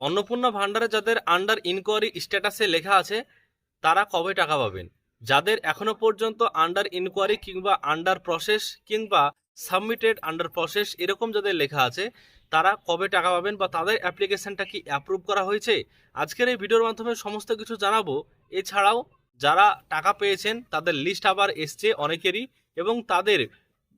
অন্নপূর্ণা ভান্ডারে যাদের under inquiry স্ট্যাটাসে লেখা আছে তারা কবে টাকা পাবেন? যাদের এখনো পর্যন্ত আন্ডার ইনকোয়ারি কিংবা আন্ডার প্রসেস কিংবা সাবমিটেড আন্ডার প্রসেস এরকম যাদের লেখা আছে তারা কবে টাকা পাবেন বা তাদের অ্যাপ্লিকেশনটা কি অ্যাপ্রুভ করা হয়েছে, আজকের এই ভিডিওর মাধ্যমে সমস্ত কিছু জানাবো। এছাড়াও যারা টাকা পেয়েছেন তাদের লিস্ট আবার এসছে অনেকেরই, এবং তাদের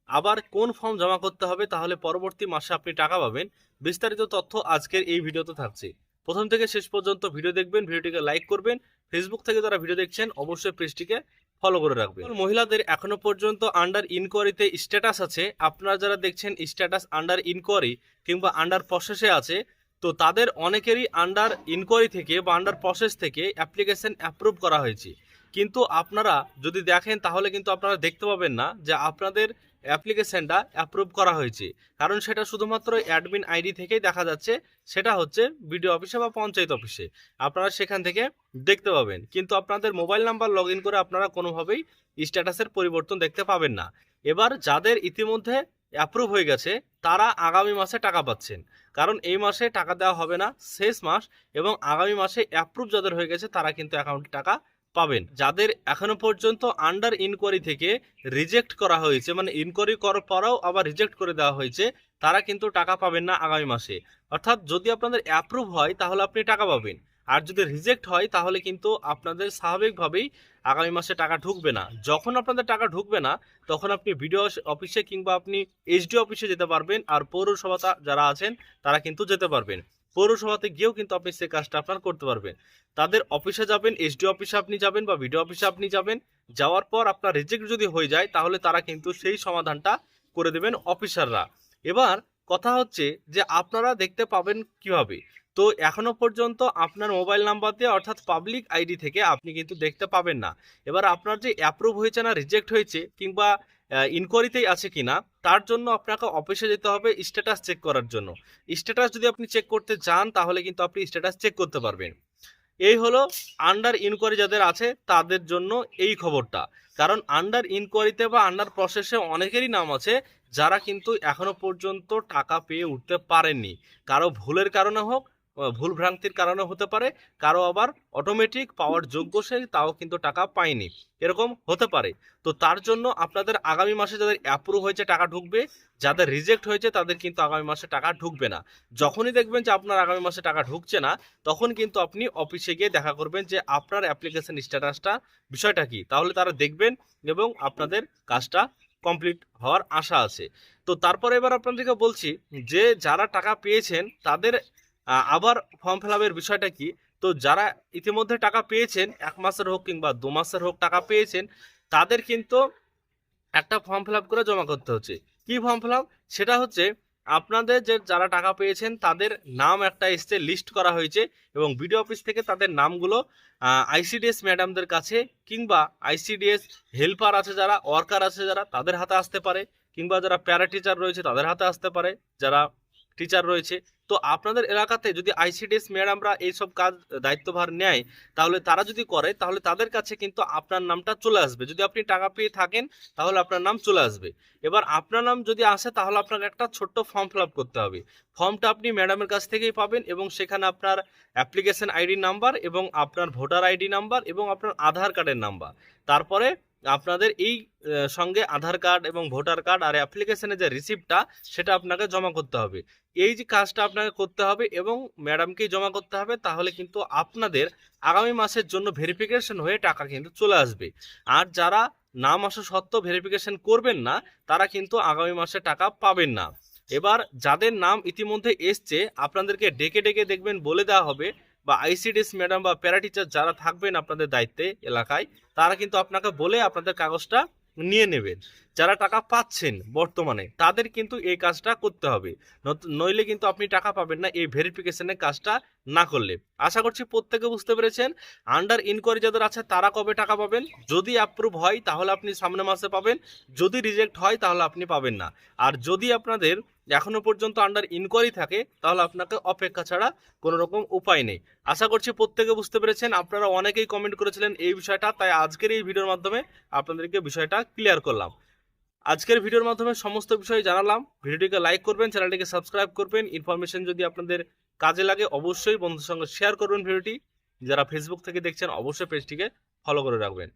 আবার কোন ফর্ম জমা করতে হবে তাহলে পরবর্তী মাসে আপনি টাকা পাবেন, বিস্তারিত তথ্য আজকের এই ভিডিওতে থাকছে। প্রথম থেকে শেষ পর্যন্ত ভিডিও দেখবেন, ভিডিওটিকে লাইক করবেন। ফেসবুক থেকে যারা ভিডিও দেখছেন অবশ্যই পেজটিকে ফলো করে রাখবেন। মহিলাদের এখনো পর্যন্ত আন্ডার ইনকোয়ারিতে স্ট্যাটাস আছে, আপনারা যারা দেখছেন স্ট্যাটাস আন্ডার ইনকোয়ারি কিংবা আন্ডার প্রসেসে আছে, তো তাদের অনেকেরই আন্ডার ইনকোয়ারি থেকে বা আন্ডার প্রসেস থেকে অ্যাপ্লিকেশন অ্যাপ্রুভ করা হয়েছে। কিন্তু আপনারা যদি দেখেন তাহলে কিন্তু আপনারা দেখতে পাবেন না যে আপনাদের অ্যাপ্লিকেশনটা অ্যাপ্রুভ করা হয়েছে, কারণ সেটা শুধুমাত্র অ্যাডমিন আইডি থেকেই দেখা যাচ্ছে। সেটা হচ্ছে বিডিও অফিসে বা পঞ্চায়েত অফিসে, আপনারা সেখান থেকে দেখতে পাবেন, কিন্তু আপনাদের মোবাইল নাম্বার লগ ইন করে আপনারা কোনোভাবেই স্ট্যাটাসের পরিবর্তন দেখতে পাবেন না। এবার যাদের ইতিমধ্যে অ্যাপ্রুভ হয়ে গেছে তারা আগামী মাসে টাকা পাচ্ছেন, কারণ এই মাসে টাকা দেওয়া হবে না, শেষ মাস, এবং আগামী মাসে অ্যাপ্রুভ যাদের হয়ে গেছে তারা কিন্তু অ্যাকাউন্টে টাকা পাবেন। যাদের এখনো পর্যন্ত আন্ডার ইনকোয়ারি থেকে রিজেক্ট করা হয়েছে, মানে ইনকোয়ারি করার পরেও আবার রিজেক্ট করে দেওয়া হয়েছে, তারা কিন্তু টাকা পাবেন না আগামী মাসে। অর্থাৎ যদি আপনাদের অ্যাপ্রুভ হয় তাহলে আপনি টাকা পাবেন, আর যদি রিজেক্ট হয় তাহলে কিন্তু আপনাদের স্বাভাবিকভাবেই আগামী মাসে টাকা ঢুকবে না। যখন আপনাদের টাকা ঢুকবে না তখন আপনি বিডিও অফিসে কিংবা আপনি এইচডি অফিসে যেতে পারবেন, আর পৌরসভা যারা আছেন তারা কিন্তু যেতে পারবেন। পৌরসভাতে গিয়েও কিন্তু আপনি সেই কাজটা আপনার করতে পারবেন। তাদের অফিসে যাবেন, এসডি অফিসে আপনি যাবেন বা বিডিও অফিসে আপনি যাবেন, যাওয়ার পর আপনার রিজেক্ট যদি হয়ে যায় তাহলে তারা কিন্তু সেই সমাধানটা করে দেবেন অফিসাররা। এবার কথা হচ্ছে যে আপনারা দেখতে পাবেন কিভাবে? তো এখনো পর্যন্ত আপনার মোবাইল নাম্বার দিয়ে অর্থাৎ পাবলিক আইডি থেকে আপনি কিন্তু দেখতে পাবেন না। এবার আপনার যে অ্যাপ্রুভ হয়েছে না রিজেক্ট হয়েছে কিংবা ইনকোয়ারিতেই আছে কিনা, তার জন্য আপনাকে অফিসে যেতে হবে স্ট্যাটাস চেক করার জন্য। স্ট্যাটাস যদি আপনি চেক করতে চান তাহলে কিন্তু আপনি স্ট্যাটাস চেক করতে পারবেন। এই হলো আন্ডার ইনকোয়ারি যাদের আছে তাদের জন্য এই খবরটা, কারণ আন্ডার ইনকোয়ারিতে বা আন্ডার প্রসেসে অনেকেরই নাম আছে যারা কিন্তু এখনো পর্যন্ত টাকা পেয়ে উঠতে পারেননি। কারো ভুলের কারণে হোক, ভুল ভ্রান্তির কারণে হতে পারে, কারো আবার অটোমেটিক পাওয়ার যোগ্য সে তাও কিন্তু টাকা পায়নি, এরকম হতে পারে। তো তার জন্য আপনাদের আগামী মাসে যাদের অ্যাপ্রুভ হয়েছে টাকা ঢুকবে, যাদের রিজেক্ট হয়েছে তাদের কিন্তু আগামী মাসে টাকা ঢুকবে না। যখনই দেখবেন যে আপনার আগামী মাসে টাকা ঢুকছে না তখন কিন্তু আপনি অফিসে গিয়ে দেখা করবেন যে আপনার অ্যাপ্লিকেশন স্ট্যাটাসটা বিষয়টা কি, তাহলে তারা দেখবেন এবং আপনাদের কাজটা কমপ্লিট হওয়ার আশা আছে। তো তারপরে এবার আপনাদেরকে বলছি যে যারা টাকা পেয়েছেন তাদের আবার ফর্ম ফিল আপের বিষয়টা কি। তো যারা ইতিমধ্যে টাকা পেয়েছেন, 1 মাসের হোক কিংবা 2 মাসের হোক টাকা পেয়েছেন, তাদের কিন্তু একটা ফর্ম ফিল আপ করে জমা করতে হচ্ছে। কি ফর্ম ফিল আপ? সেটা হচ্ছে আপনাদের যে যারা টাকা পেয়েছেন তাদের নাম একটা এসছে, লিস্ট করা হয়েছে, এবং বিডিও অফিস থেকে তাদের নামগুলো আইসিডিএস ম্যাডামদের কাছে কিংবা আইসিডিএস হেল্পার আছে যারা, ওয়ার্কার আছে যারা, তাদের হাতে আসতে পারে, কিংবা যারা প্যারা টিচার রয়েছে তাদের হাতে আসতে পারে, যারা টিচার রয়েছে। তো আপনাদের এলাকাতে যদি আইসিডিএস ম্যাডামরা এইসব কাজ দায়িত্বভার নেয় তাহলে তারা যদি করে তাহলে তাদের কাছে কিন্তু আপনার নামটা চলে আসবে। যদি আপনি টাকা পেয়ে থাকেন তাহলে আপনার নাম চলে আসবে। এবার আপনার নাম যদি আসে তাহলে আপনাকে একটা ছোট্ট ফর্ম ফিল আপ করতে হবে। ফর্মটা আপনি ম্যাডামের কাছ থেকেই পাবেন, এবং সেখানে আপনার অ্যাপ্লিকেশন আইডি নাম্বার এবং আপনার ভোটার আইডি নাম্বার এবং আপনার আধার কার্ডের নাম্বার, তারপরে আপনাদের এই সঙ্গে আধার কার্ড এবং ভোটার কার্ড আর অ্যাপ্লিকেশনের যে রিসিপ্টটা সেটা আপনাকে জমা করতে হবে। এই যে কাজটা আপনাকে করতে হবে এবং ম্যাডামকেই জমা করতে হবে, তাহলে কিন্তু আপনাদের আগামী মাসের জন্য ভেরিফিকেশন হয়ে টাকা কিন্তু চলে আসবে। আর যারা নাম আসা সত্ত্বেও ভেরিফিকেশন করবেন না তারা কিন্তু আগামী মাসে টাকা পাবেন না। এবার যাদের নাম ইতিমধ্যে এসছে আপনাদেরকে ডেকে ডেকে দেখবেন বলে দেওয়া হবে, বা আইসিডিএস ম্যাডাম বা প্যারা টিচার যারা থাকবেন আপনাদের দায়িত্বে এলাকায় তারা কিন্তু আপনাকে বলে আপনাদের কাগজটা নিয়ে নেবেন। যারা টাকা পাচ্ছেন বর্তমানে তাদের কিন্তু এই কাজটা করতে হবে, নইলে কিন্তু আপনি টাকা পাবেন না এই ভেরিফিকেশনের কাজটা না করলে। আশা করছি প্রত্যেকে বুঝতে পেরেছেন। আন্ডার ইনকোয়ারি যাদের আছে তারা কবে টাকা পাবেন, যদি অ্যাপ্রুভ হয় তাহলে আপনি সামনের মাসে পাবেন, যদি রিজেক্ট হয় তাহলে আপনি পাবেন না। আর যদি আপনাদের এখনো পর্যন্ত আন্ডার ইনকোয়ারি থাকে তাহলে আপনাকে অপেক্ষা ছাড়া কোনো রকম উপায় নেই। আশা করছি প্রত্যেকে বুঝতে পেরেছেন। আপনারা অনেকেই কমেন্ট করেছিলেন এই বিষয়টা, তাই আজকের এই ভিডিওর মাধ্যমে আপনাদেরকে বিষয়টা ক্লিয়ার করলাম। আজকের ভিডিওর মাধ্যমে সমস্ত বিষয় জানালাম। ভিডিওটিকে লাইক করবেন, চ্যানেলটিকে সাবস্ক্রাইব করবেন। ইনফরমেশন যদি আপনাদের কাজে লাগে অবশ্যই বন্ধুদের সঙ্গে শেয়ার করবেন ভিডিওটি। যারা ফেসবুক থেকে দেখছেন অবশ্যই পেজটিকে ফলো করে রাখবেন।